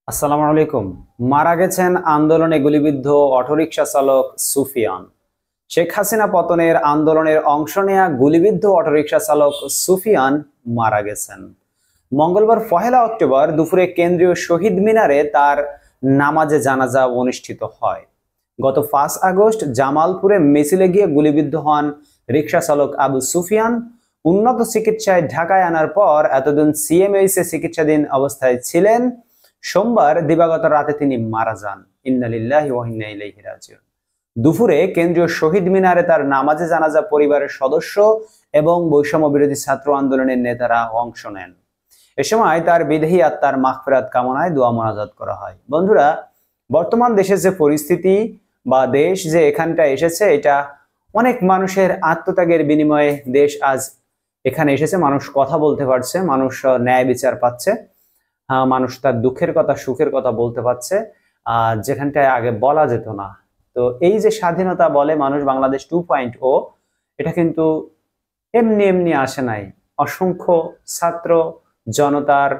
আসসালামু আলাইকুম। মারা গেছেন আন্দোলনে গুলিবিদ্ধ অটোরিকশা চালক সুফিয়ান। শেখ হাসিনা পতনের আন্দোলনের অংশ নেয়া গুলিবিদ্ধ অটোরিকশা চালক সুফিয়ান মারা গেছেন। মঙ্গলবার 1 অক্টোবর দুপুরে কেন্দ্রীয় শহীদ মিনারে তার নামাজে জানাজা অনুষ্ঠিত হয়। গত 5 আগস্ট জামালপুরে মিছিলে গিয়ে গুলিবিদ্ধ হন রিকশা চালক আবু সুফিয়ান। উন্নত চিকিৎসায় ঢাকায় আনার পর এতদিন সিএমএইচে চিকিৎসাধীন অবস্থায় ছিলেন। সোমবার দিবাগত রাতে তিনি মারা যান। ইন্না লিল্লাহি ওয়া ইন্না ইলাইহি রাজিউন। দুপুরে কেন্দ্রীয় শহীদ মিনারে তার নামাজে জানাজা পরিবারের সদস্য এবং বৈষম্য বিরোধী ছাত্র আন্দোলনের নেতারা অংশ নেন। এ সময় তার বিদেহী আত্মার মাগফিরাত কামনায় দোয়া মোনাজাত করা হয়। বন্ধুরা, বর্তমান দেশের যে পরিস্থিতি বা দেশ যে এখানটা এসেছে, এটা অনেক মানুষের আত্মত্যাগের বিনিময়ে দেশ আজ এখানে এসেছে। মানুষ কথা বলতে পারছে, মানুষ ন্যায় বিচার পাচ্ছে, মানুষ তার দুঃখের কথা সুখের কথা বলতে পারছে, যেখানটায় আগে বলা যেত না। তো এই যে স্বাধীনতা বলে মানুষ বাংলাদেশ 2.0, এটা কিন্তু এমনি এমনি আসে নাই। অসংখ্য ছাত্র জনতার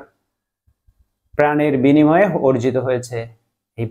প্রাণের বিনিময়ে অর্জিত হয়েছে এই